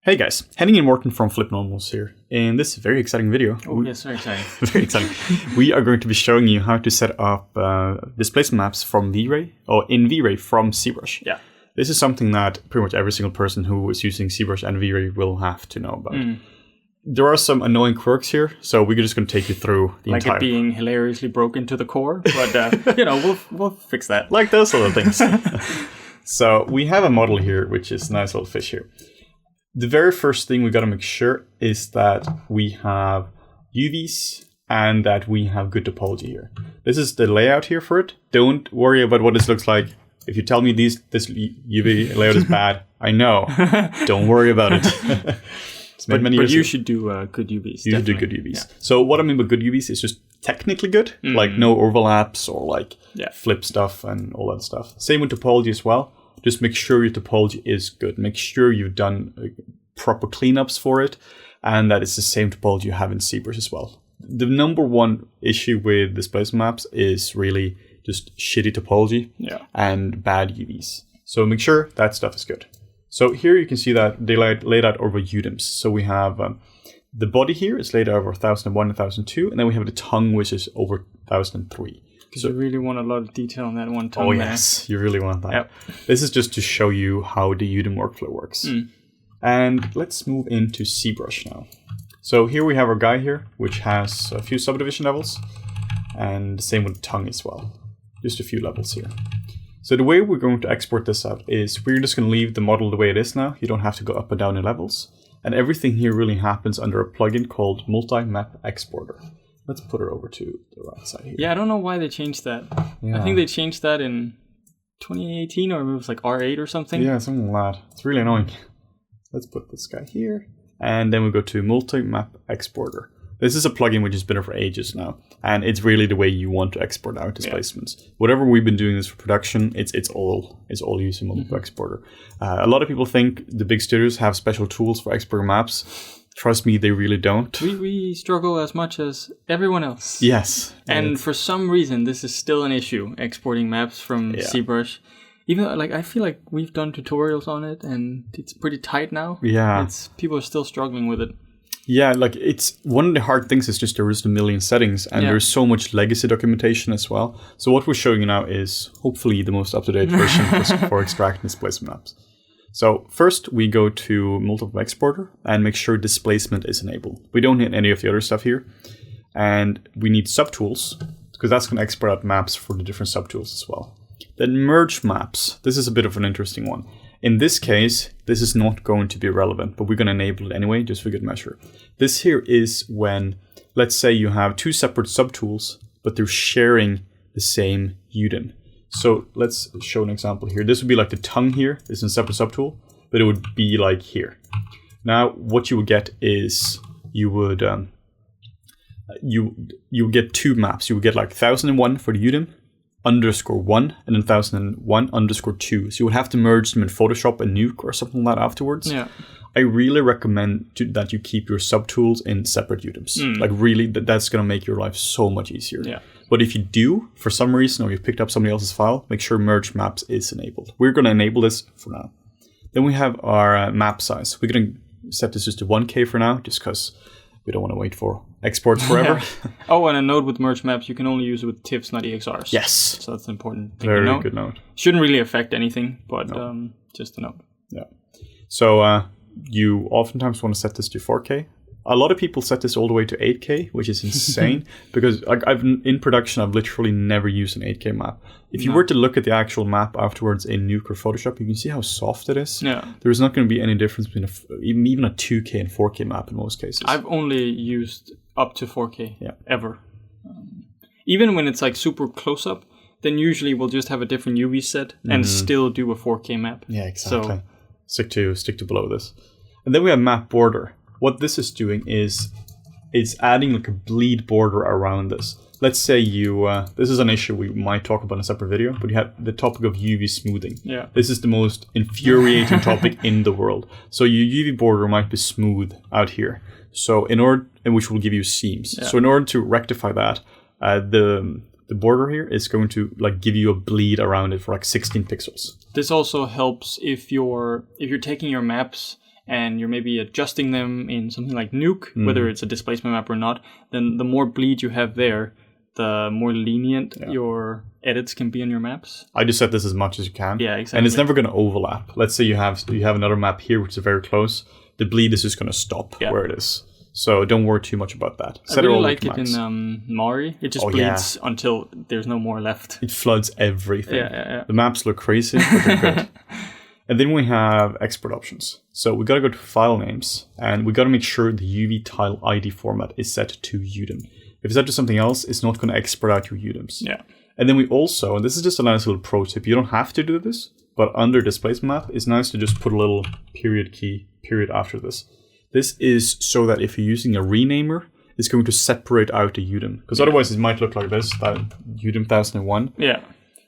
Hey guys, Henning and Morten from FlippedNormals here. In this very exciting video, yes, very exciting. very exciting, we are going to be showing you how to set up displacement maps from V-Ray, or in V-Ray from ZBrush. Yeah. This is something that pretty much every single person who is using ZBrush and V-Ray will have to know about. There are some annoying quirks here, so we're just going to take you through the entire... Like it being hilariously broken to the core, but we'll fix that. Like those sort of things. So we have a model here, which is a nice little fish here. The very first thing we got to make sure is that we have UVs and that we have good topology here. This is the layout here for it. Don't worry about what this looks like. If you tell me this UV layout is bad, I know. Don't worry about it. But you should do good UVs. You should do good UVs. Yeah. So what I mean by good UVs is just technically good, like no overlaps or like flip stuff and all that stuff. Same with topology as well. Just make sure your topology is good. Make sure you've done proper cleanups for it and that it's the same topology you have in ZBrush as well. The number one issue with displacement maps is really just shitty topology and bad UVs. So make sure that stuff is good. So here you can see that they laid out over UDIMs. So we have the body here is laid out over 1001 and 1002, and then we have the tongue, which is over 1003. Because you really want a lot of detail on that one tongue. Oh, yes, you really want that. Yep. This is just to show you how the UDIM workflow works. And let's move into ZBrush now. So here we have our guy here, which has a few subdivision levels, and the same with the tongue as well. Just a few levels here. So the way we're going to export this out is we're just going to leave the model the way it is now. You don't have to go up and down in levels. And everything here really happens under a plugin called Multi-Map Exporter. Let's put her over to the right side here. Yeah, I don't know why they changed that. Yeah. I think they changed that in 2018 or maybe it was like R8 or something. Yeah, something like that. It's really annoying. Let's put this guy here. And then we go to Multi-Map Exporter. This is a plugin which has been there for ages now. And it's really the way you want to export out displacements. Yeah. Whatever we've been doing this for production, it's all using Multi-Map Exporter. A lot of people think the big studios have special tools for exporting maps. Trust me, they really don't. We struggle as much as everyone else. Yes. And for some reason, this is still an issue, exporting maps from ZBrush. Even though, I feel like we've done tutorials on it, and it's pretty tight now. Yeah. People are still struggling with it. Yeah, it's one of the hard things is just there is a million settings, and there's so much legacy documentation as well. So what we're showing you now is hopefully the most up-to-date version for extracting displacement maps. So first we go to Multi-Map Exporter and make sure displacement is enabled. We don't need any of the other stuff here. And we need subtools, because that's going to export out maps for the different subtools as well. Then merge maps. This is a bit of an interesting one. In this case, this is not going to be relevant, but we're going to enable it anyway, just for good measure. This here is when, let's say you have two separate subtools, but they're sharing the same UDIM. So let's show an example here. This would be like the tongue here. This is a separate subtool, but it would be like here. Now, what you would get is you would you get two maps. You would get like 1001 for the UDIM, _1, and then 1001 _2. So you would have to merge them in Photoshop and Nuke or something like that afterwards. Yeah. I really recommend that you keep your subtools in separate UDIMs. Like really, that's going to make your life so much easier. Yeah. But if you do, for some reason, or you've picked up somebody else's file, make sure merge maps is enabled. We're going to enable this for now. Then we have our map size. We're going to set this just to 1K for now, just because we don't want to wait for exports forever. Oh, and a note with merge maps, you can only use it with TIFFs, not EXRs. Yes. So that's an important thing to note. Very good note. Shouldn't really affect anything, but just a note. Yeah. So you oftentimes want to set this to 4K. A lot of people set this all the way to 8K, which is insane because in production, I've literally never used an 8K map. If you were to look at the actual map afterwards in Nuke or Photoshop, you can see how soft it is. Yeah. There's not going to be any difference between even a 2K and 4K map in most cases. I've only used up to 4K ever. Even when it's like super close up, then usually we'll just have a different UV set and still do a 4K map. Yeah, exactly. So, stick to below this. And then we have map border. What this is doing is it's adding like a bleed border around this. Let's say you, this is an issue we might talk about in a separate video, but you have the topic of UV smoothing. Yeah. This is the most infuriating topic in the world. So your UV border might be smooth out here. So which will give you seams. Yeah. So in order to rectify that, the the border here is going to like give you a bleed around it for like 16 pixels. This also helps if you're taking your maps and you're maybe adjusting them in something like Nuke, whether it's a displacement map or not, then the more bleed you have there, the more lenient your edits can be on your maps. I just set this as much as you can. Yeah, exactly. And it's never going to overlap. Let's say you have another map here which is very close. The bleed is just going to stop where it is. So don't worry too much about that. I really like it in Mari. It just bleeds until there's no more left. It floods everything. Yeah. The maps look crazy, but they're good. And then we have export options. So we got to go to file names, and we got to make sure the UV tile ID format is set to UDIM. If it's set to something else, it's not going to export out your UDIMs. Yeah. And then we also, and this is just a nice little pro tip, you don't have to do this, but under displacement map, it's nice to just put a little period after this. This is so that if you're using a renamer, it's going to separate out the UDIM. Because otherwise it might look like this, that UDIM 1001. Yeah.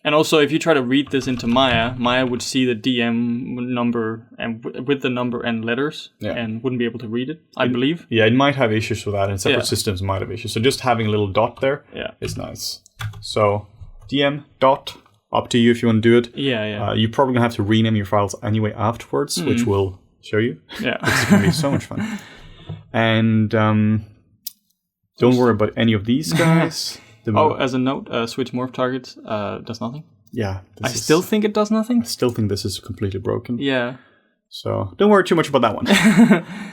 And also, if you try to read this into Maya, Maya would see the DM number and with the number and letters and wouldn't be able to read it, I believe. Yeah, it might have issues with that, and separate systems might have issues. So just having a little dot there is nice. So DM dot, up to you if you want to do it. Yeah. You're probably going to have to rename your files anyway afterwards, which we'll show you. Yeah. It's going to be so much fun. And don't worry about any of these guys. As a note, switch morph targets does nothing. Yeah. I still think it does nothing. I still think this is completely broken. Yeah. So don't worry too much about that one.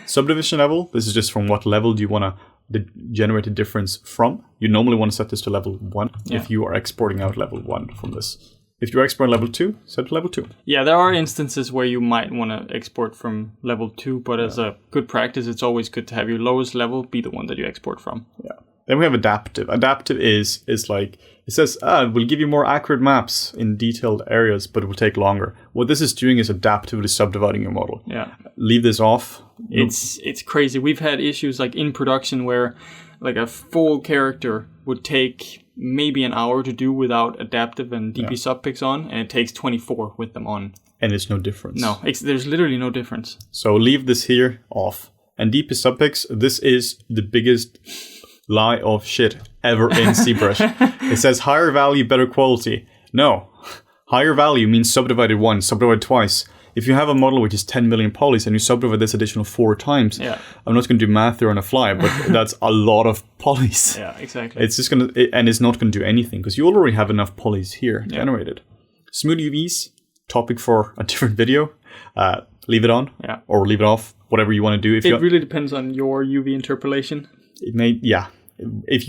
Subdivision level, this is just from what level do you want to generate a difference from. You normally want to set this to level 1 if you are exporting out level 1 from this. If you're exporting level 2, set to level 2. Yeah, there are instances where you might want to export from level 2, but as a good practice, it's always good to have your lowest level be the one that you export from. Yeah. Then we have adaptive. Adaptive is like, it says, we'll give you more accurate maps in detailed areas, but it will take longer. What this is doing is adaptively subdividing your model. Yeah. Leave this off. It's crazy. We've had issues like in production where like a full character would take maybe an hour to do without adaptive and DP subpix on, and it takes 24 with them on. And it's no difference. No, there's literally no difference. So leave this here off. And DP subpix, this is the biggest lie of shit ever in ZBrush. It says higher value, better quality. No. Higher value means subdivided once, subdivided twice. If you have a model which is 10 million polys and you subdivide this additional 4 times, I'm not going to do math there on the fly, but that's a lot of polys. Yeah, exactly. It's just going to, and it's not going to do anything because you already have enough polys here generated. Smooth UVs, topic for a different video. Leave it on or leave it off, whatever you want to do. It really depends on your UV interpolation. It may, if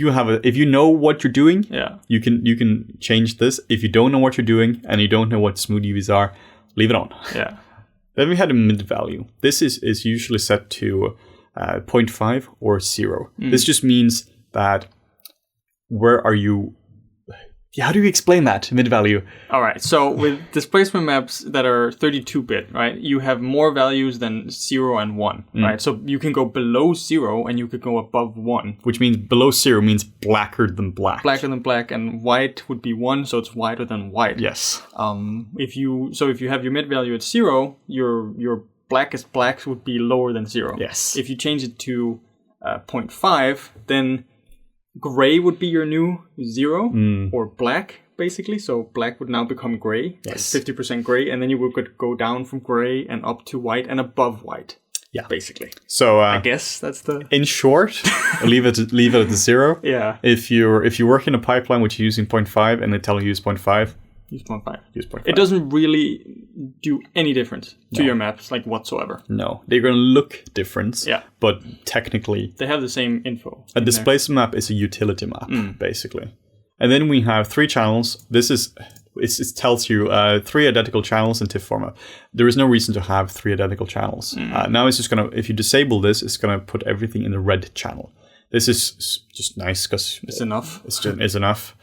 you know what you're doing, you can change this. If you don't know what you're doing and you don't know what smooth UVs are, leave it on. Yeah. Then we had a mid value. This is usually set to 0.5 or 0. This just means that where are you? How do you explain that, mid value? All right. So with displacement maps that are 32-bit, right, you have more values than 0 and 1, right? So you can go below 0 and you could go above 1. Which means below 0 means blacker than black. Blacker than black, and white would be 1, so it's whiter than white. Yes. If you have your mid value at 0, your blackest blacks would be lower than 0. Yes. If you change it to 0.5, then gray would be your new 0 or black, basically. So black would now become gray, 50% gray, and then you would go down from gray and up to white and above white. Yeah, basically. So I guess that's the. In short, leave it at the 0. Yeah. If you work in a pipeline which you're using 0.5 and they tell you use 0.5. Use 0.5. It doesn't really do any difference to your maps, like whatsoever. No, they're going to look different. Yeah. But technically, they have the same info. A displacement map is a utility map, basically. And then we have 3 channels. It tells you 3 identical channels in TIFF format. There is no reason to have 3 identical channels. Now it's just going to, if you disable this, it's going to put everything in the red channel. This is just nice because it's enough. It's enough.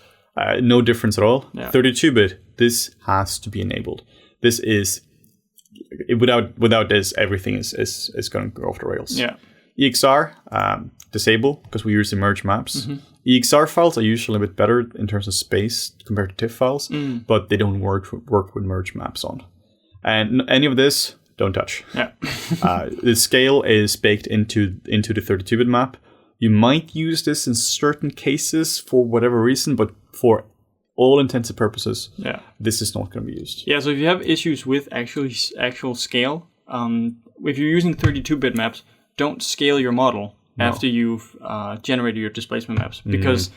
No difference at all. 32-bit, this has to be enabled. This is, without this, everything is going to go off the rails. Yeah. EXR, disable, because we use the merge maps. EXR files are usually a bit better in terms of space compared to TIFF files, but they don't work with merge maps on. And any of this, don't touch. Yeah. The scale is baked into the 32-bit map. You might use this in certain cases for whatever reason, but for all intents and purposes, yeah, this is not going to be used. Yeah, so if you have issues with actual scale, if you're using 32-bit maps, don't scale your model after you've generated your displacement maps, because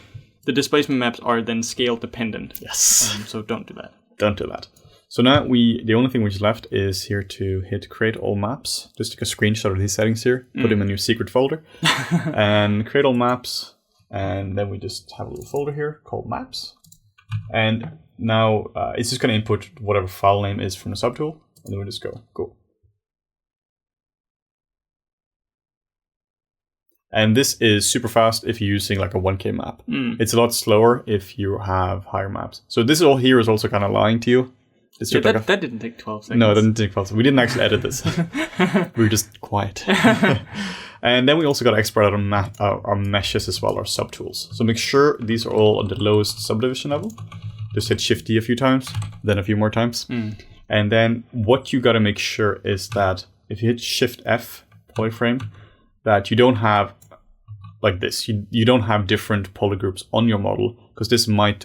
the displacement maps are then scale dependent. Yes. So don't do that. Don't do that. So now the only thing which is left is here to hit create all maps. Just take a screenshot of these settings here, put them in your secret folder, and create all maps. And then we just have a little folder here called maps. And now it's just going to input whatever file name is from the subtool, and then we just go. And this is super fast if you're using like a 1K map. It's a lot slower if you have higher maps. So this all here is also kind of lying to you. Yeah, that didn't take 12 seconds. No, it didn't take 12 seconds. We didn't actually edit this. We were just quiet. And then we also got to export out our meshes as well, our subtools. So make sure these are all on the lowest subdivision level. Just hit Shift-D a few times, then a few more times. And then what you got to make sure is that if you hit Shift-F, polyframe, that you don't have like this. You don't have different polygroups on your model, because this might,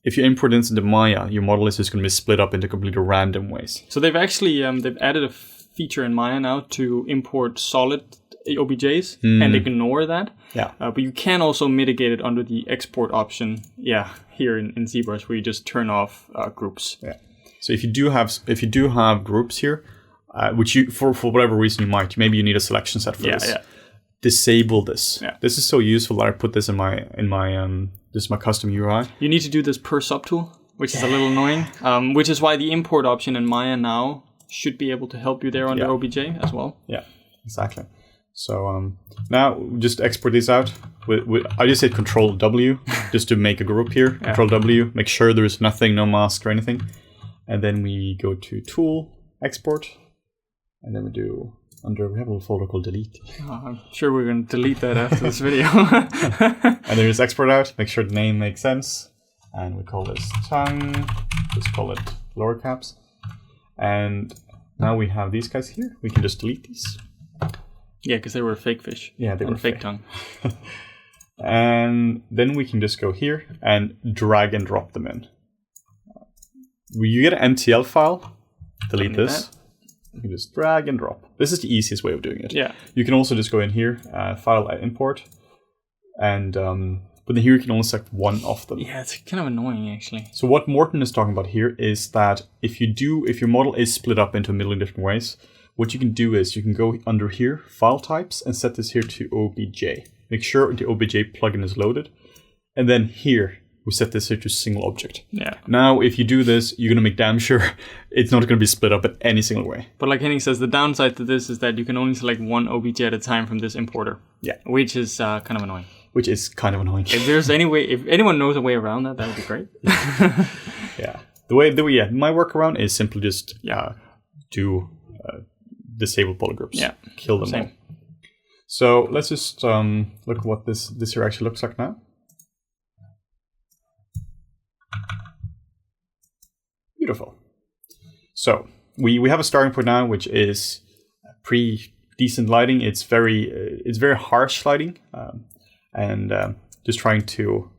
if you import this into Maya, your model is just going to be split up into completely random ways. So they've actually they've added a feature in Maya now to import solid OBJs and ignore that. Yeah. But you can also mitigate it under the export option. Yeah, here in ZBrush, where you just turn off groups. Yeah. So if you do have groups here, which you for whatever reason you might, maybe you need a selection set for this. Yeah. Disable this. Yeah. This is so useful that I put this in my this is my custom UI. You need to do this per subtool, which is a little annoying. Which is why the import option in Maya now should be able to help you there under OBJ as well. Yeah, exactly. So now just export these out. I just hit Control W just to make a group here. Yeah. Control W, make sure there's nothing, no mask or anything. And then we go to Tool, Export, and then we have a little folder called Delete. I'm sure we're going to delete that after this video. And then just export out, make sure the name makes sense. And we call this tongue, just call it lower caps. And now we have these guys here. We can just delete these. Yeah, because they were fake fish. Yeah, they were fake tongue. And then we can just go here and drag and drop them in. You get an MTL file, delete this. You can just drag and drop. This is the easiest way of doing it. Yeah. You can also just go in here, file import, and but then here you can only select one of them. Yeah, it's kind of annoying actually. So what Morten is talking about here is that if your model is split up into a million different ways, what you can do is you can go under here, file types, and set this here to OBJ. Make sure the OBJ plugin is loaded, and then here we set this here to single object. Yeah. Now, if you do this, you're gonna make damn sure it's not gonna be split up in any single way. But like Henning says, the downside to this is that you can only select one OBJ at a time from this importer. Yeah. Which is kind of annoying. Which is kind of annoying. If there's any way, if anyone knows a way around that, that would be great. Yeah. The way, my workaround is simply just do disable polygroups. Yeah. Kill them all. So let's just look at what this here actually looks like now. Beautiful. So we have a starting point now, which is pretty decent lighting. It's very harsh lighting, and just trying to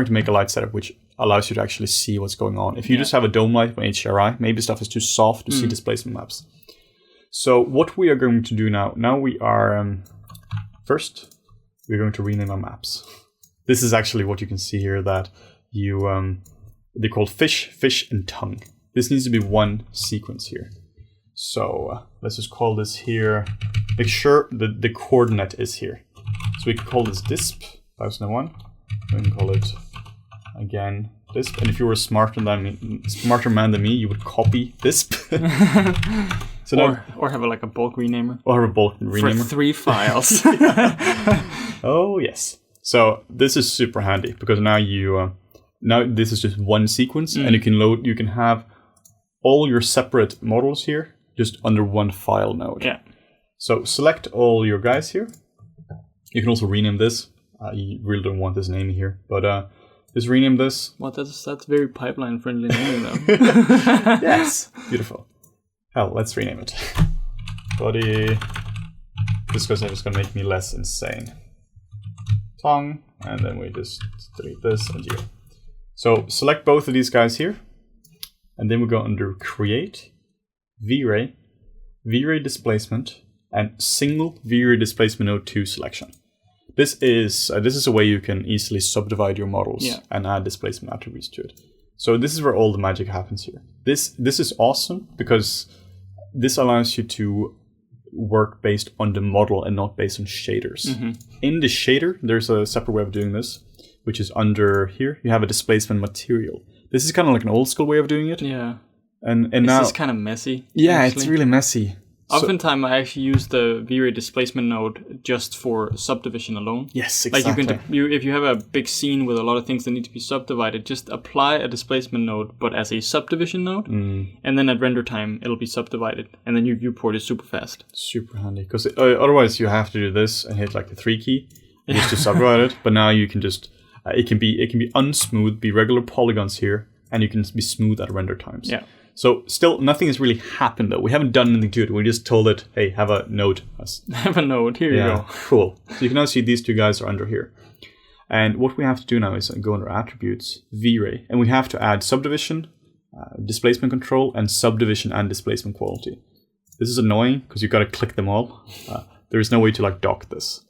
make a light setup which allows you to actually see what's going on. If you just have a dome light from HDRI, maybe stuff is too soft to see displacement maps. So what we are going to do now we are first we're going to rename our maps. This is actually what you can see here, that you they're called fish, and tongue. This needs to be one sequence here. So let's just call this here. Make sure that the coordinate is here. So we can call this disp 1001. We can call it again disp. And if you were smarter man than me, you would copy disp. So or have a bulk renamer. Or have a bulk renamer for 3 files. Oh yes. So this is super handy because now now this is just one sequence, and you can have all your separate models here just under one file node. Yeah. So select all your guys here. You can also rename this. You really don't want this name here, but just rename this. Well, that's very pipeline friendly naming though. Yes, beautiful. Hell, let's rename it. Body. This is just gonna make me less insane. Tongue, and then we just delete this and 0. So select both of these guys here, and then we go under Create, V-Ray, V-Ray Displacement, and single V-Ray Displacement Node 2 selection. This is a way you can easily subdivide your models and add displacement attributes to it. So this is where all the magic happens here. This is awesome because this allows you to work based on the model and not based on shaders. In the shader, there's a separate way of doing this, which is under here. You have a displacement material. This is kind of like an old school way of doing it. Yeah. And this now is kind of messy. Yeah, actually. It's really messy. Oftentimes, I actually use the V-Ray displacement node just for subdivision alone. Yes, exactly. Like if you have a big scene with a lot of things that need to be subdivided, just apply a displacement node, but as a subdivision node, and then at render time, it'll be subdivided, and then your viewport is super fast. Super handy, because otherwise you have to do this and hit like the 3 key just to subdivide it. But now you can just it can be unsmooth, be regular polygons here, and you can be smooth at render times. Yeah. So still, nothing has really happened though. We haven't done anything to it. We just told it, hey, have a node. Have a node. Here you go. Cool. So you can now see these two guys are under here. And what we have to do now is go under Attributes, V-Ray, and we have to add subdivision, displacement control, and subdivision and displacement quality. This is annoying because you've got to click them all. There is no way to like dock this.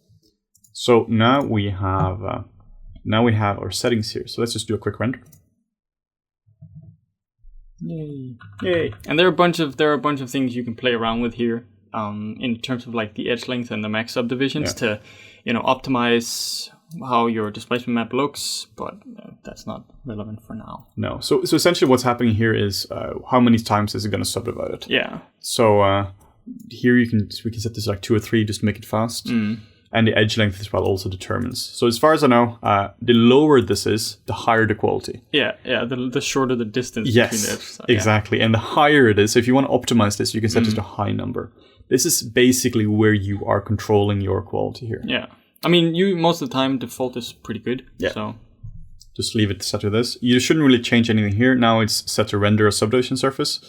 So now we have our settings here. So let's just do a quick render. Yay! And there are a bunch of things you can play around with here, in terms of like the edge length and the max subdivisions to, optimize how your displacement map looks. But that's not relevant for now. No. So essentially, what's happening here is how many times is it going to subdivide it? Yeah. So here we can set this like 2 or 3 just to make it fast. And the edge length as well also determines. So as far as I know, the lower this is, the higher the quality. Yeah. The shorter the distance between the edges. So, exactly. And the higher it is, so if you want to optimize this, you can set this to a high number. This is basically where you are controlling your quality here. Yeah. I mean, most of the time, default is pretty good. Yeah. So just leave it set to this. You shouldn't really change anything here. Now it's set to render a subdivision surface.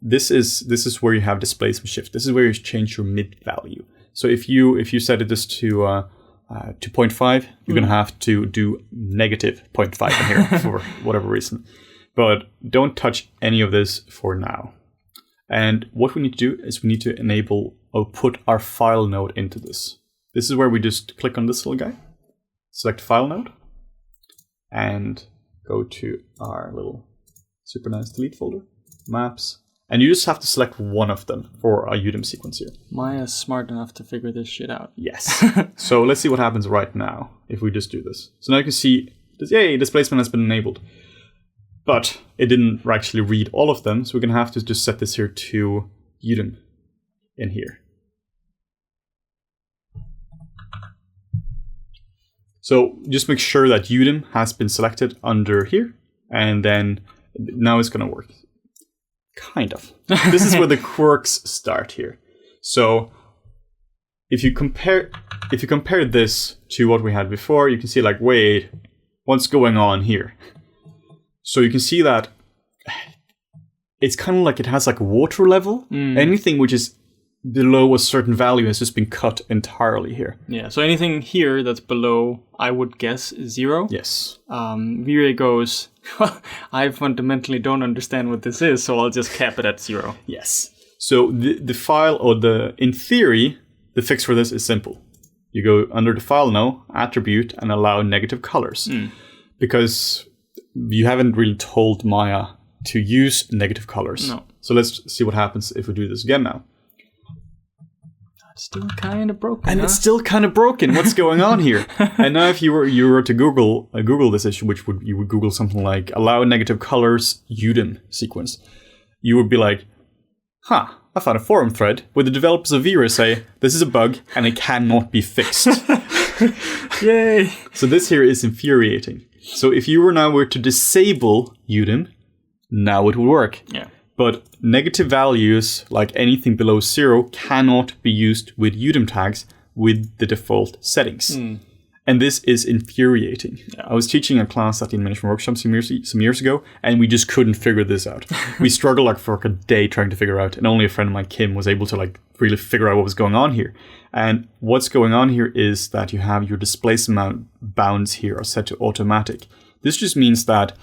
This is where you have displacement shift. This is where you change your mid value. So if you set this to 0.5, you're going to have to do negative 0.5 in here for whatever reason. But don't touch any of this for now. And what we need to do is we need to enable or put our file node into this. This is where we just click on this little guy, select file node, and go to our little super nice delete folder, maps. And you just have to select one of them for a UDIM sequence here. Maya's smart enough to figure this shit out. Yes. So let's see what happens right now if we just do this. So now you can see, yay, displacement has been enabled. But it didn't actually read all of them, so we're going to have to just set this here to UDIM in here. So just make sure that UDIM has been selected under here, and then now it's going to work. Kind of. This is where the quirks start here. So if you compare this to what we had before, you can see like, wait, what's going on here? So you can see that it's kind of like it has like water level. Anything which is below a certain value has just been cut entirely here. Yeah, so anything here that's below, I would guess, 0. Yes. V-Ray goes, well, I fundamentally don't understand what this is, so I'll just cap it at 0. Yes. So the file, or in theory, the fix for this is simple. You go under the file now, attribute, and allow negative colors. Because you haven't really told Maya to use negative colors. No. So let's see what happens if we do this again now. It's still kind of broken. And it's still kind of broken. What's going on here? And now if you were to Google this issue, you would Google something like allow negative colors UDIM sequence, you would be like, I found a forum thread where the developers of V-Ray say this is a bug and it cannot be fixed. Yay! So this here is infuriating. So if you were to disable UDIM, now it would work. Yeah. But negative values, like anything below 0, cannot be used with UDIM tags with the default settings. And this is infuriating. Yeah. I was teaching a class at the Animation Workshop some years ago, and we just couldn't figure this out. We struggled like for like a day trying to figure out, and only a friend of mine, Kim, was able to like really figure out what was going on here. And what's going on here is that you have your displacement bounds here are set to automatic. This just means that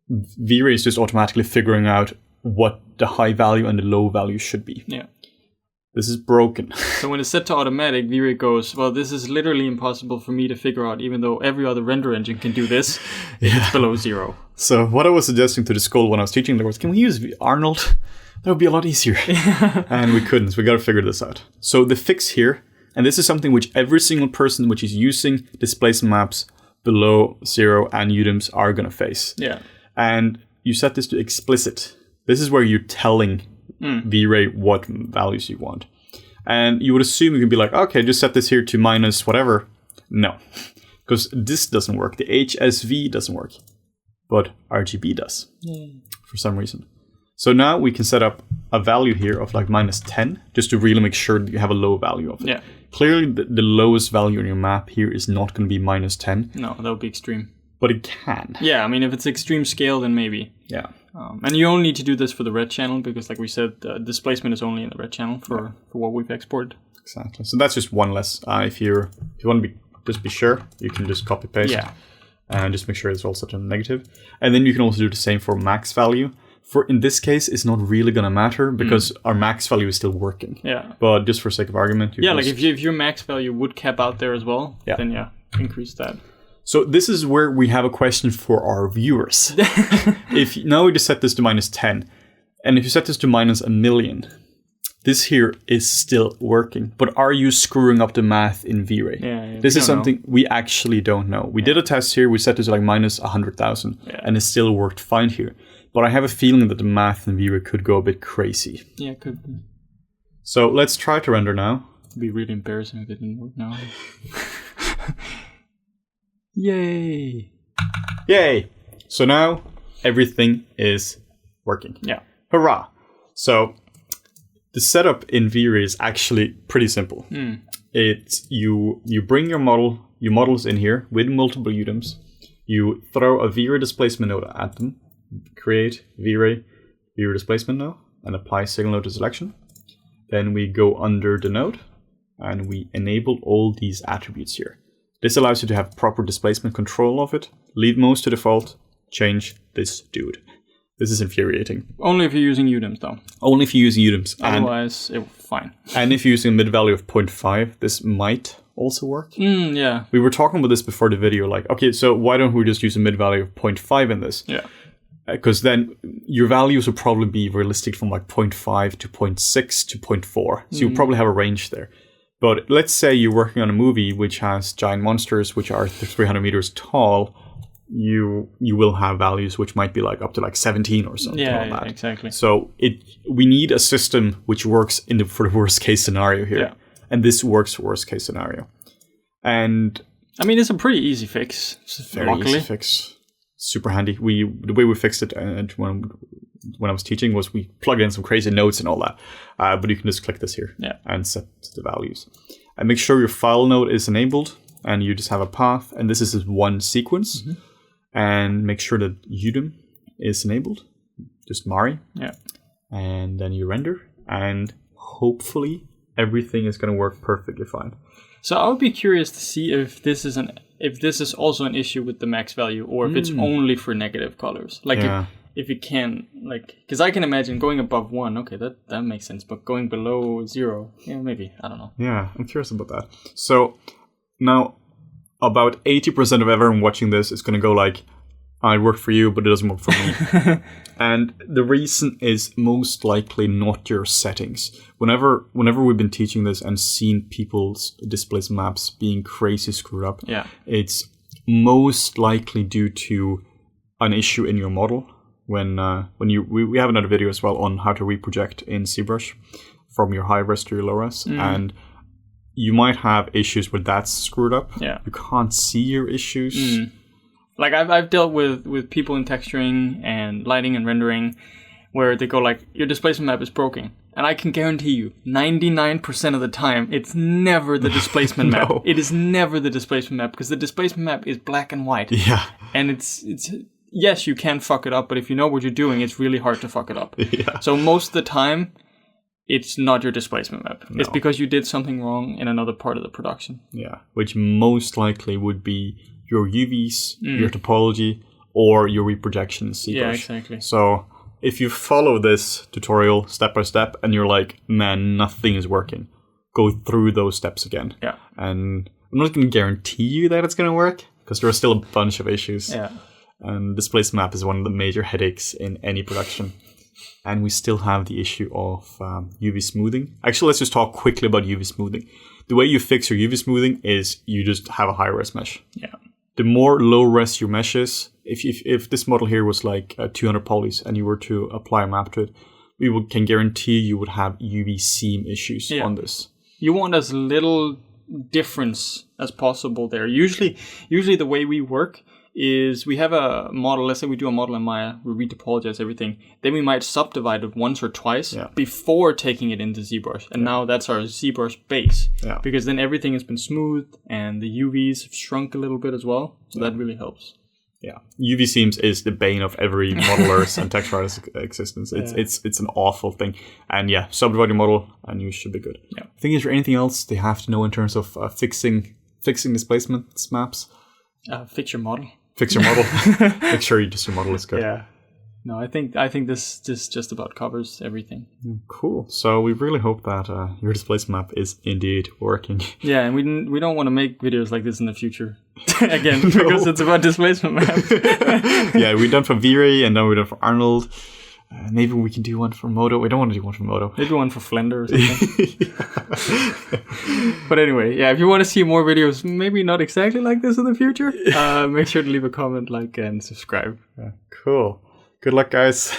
V-Ray is just automatically figuring out what the high value and the low value should be. Yeah. This is broken. So when it's set to automatic, V-Ray goes, well, this is literally impossible for me to figure out, even though every other render engine can do this. It's below 0. So what I was suggesting to the school when I was teaching there was, can we use Arnold? That would be a lot easier. And we couldn't. So we got to figure this out. So the fix here, and this is something which every single person which is using displacement maps below 0 and UDIMs are going to face. Yeah. And you set this to explicit. This is where you're telling V-Ray what values you want. And you would assume you can be like, okay, just set this here to minus whatever. No, because this doesn't work. The HSV doesn't work, but RGB does for some reason. So now we can set up a value here of like minus 10, just to really make sure that you have a low value of it. Yeah. Clearly, the lowest value on your map here is not going to be minus 10. No, that would be extreme. But it can. Yeah, I mean, if it's extreme scale, then maybe. Yeah. And you only need to do this for the red channel, because like we said, displacement is only in the red channel for what we've exported. Exactly. So that's just one less. If you want to just be sure, you can just copy paste. Yeah. And just make sure it's all set to negative. And then you can also do the same for max value. For in this case, it's not really going to matter because our max value is still working. Yeah. But just for sake of argument, you like if your max value would cap out there as well, then increase that. So this is where we have a question for our viewers. If now we just set this to minus 10, and if you set this to minus 1,000,000, this here is still working. But are you screwing up the math in V-Ray? Yeah, this is something we actually don't know. We did a test here. We set this to like minus 100,000, and it still worked fine here. But I have a feeling that the math in V-Ray could go a bit crazy. Yeah, it could be. So let's try to render now. It'd be really embarrassing if it didn't work now. Yay! Yay! So now everything is working. Yeah. Hurrah! So the setup in V-Ray is actually pretty simple. It's you bring your models in here with multiple UDIMs. You throw a V-Ray displacement node at them. Create V-Ray displacement node and apply signal node to selection. Then we go under the node and we enable all these attributes here. This allows you to have proper displacement control of it. Leave most to default. Change this dude. This is infuriating. Only if you're using UDIMs, though. Only if you're using UDIMs. Otherwise, it's fine. And if you're using a mid value of 0.5, this might also work. Yeah. We were talking about this before the video. Like, okay, so why don't we just use a mid value of 0.5 in this? Yeah. Because then your values will probably be realistic from like 0.5 to 0.6 to 0.4. So you'll probably have a range there. But let's say you're working on a movie which has giant monsters which are 300 meters tall. You will have values which might be like up to like 17 or something. Yeah, exactly. So we need a system which works for the worst case scenario here. Yeah. And this works for worst case scenario. And I mean, it's a pretty easy fix. Very easy fix. Super handy. The way we fixed it when I was teaching was we plugged in some crazy nodes and all that. But you can just click this here and set the values. And make sure your file node is enabled and you just have a path. And this is one sequence. And make sure that UDIM is enabled. Just Mari. Yeah. And then you render. And hopefully everything is going to work perfectly fine. So I would be curious to see if this is also an issue with the max value, or if it's only for negative colors. Like if it can, like, because I can imagine going above 1, okay, that makes sense, but going below 0, maybe, I don't know. Yeah, I'm curious about that. So now about 80% of everyone watching this is going to go like, I work for you, but it doesn't work for me. And the reason is most likely not your settings. Whenever we've been teaching this and seen people's displacement maps being crazy screwed up, it's most likely due to an issue in your model. We have another video as well on how to reproject in ZBrush from your high res to your low res, and you might have issues where that's screwed up. Yeah, you can't see your issues. Like I've dealt with people in texturing and lighting and rendering where they go like, your displacement map is broken. And I can guarantee you, 99% of the time, it's never the displacement map. It is never the displacement map, because the displacement map is black and white. Yeah. And it's yes, you can fuck it up, but if you know what you're doing, it's really hard to fuck it up. Yeah. So most of the time, it's not your displacement map. No. It's because you did something wrong in another part of the production. Yeah, which most likely would be your UVs, your topology, or your reprojection in ZBrush. Yeah, exactly. So if you follow this tutorial step by step and you're like, man, nothing is working, go through those steps again. Yeah. And I'm not going to guarantee you that it's going to work because there are still a bunch of issues. Yeah. And displacement map is one of the major headaches in any production. And we still have the issue of UV smoothing. Actually, let's just talk quickly about UV smoothing. The way you fix your UV smoothing is you just have a high-res mesh. Yeah. The more low-res your mesh is, if this model here was like 200 polys and you were to apply a map to it, we can guarantee you would have UV seam issues on this. You want as little difference as possible there. Usually the way we work is we have a model. Let's say we do a model in Maya, we retopologize everything. Then we might subdivide it once or twice before taking it into ZBrush. And now that's our ZBrush base. Yeah. Because then everything has been smoothed and the UVs have shrunk a little bit as well. So that really helps. Yeah, UV seams is the bane of every modeler's and text writer's existence. It's an awful thing. And yeah, subdivide your model and you should be good. Yeah. I think is there anything else they have to know in terms of fixing displacement maps? Fix your model. Fix your model. Make sure your model is good. Yeah. No, I think this just about covers everything. Cool. So we really hope that your displacement map is indeed working. Yeah, and we don't want to make videos like this in the future again because it's about displacement maps. Yeah, we've done for V-Ray and then we've done for Arnold. Maybe we can do one for Modo. We don't want to do one for Modo. Maybe one for Flender or something. But anyway, yeah, if you want to see more videos, maybe not exactly like this in the future, make sure to leave a comment, like, and subscribe. Yeah, cool. Good luck, guys.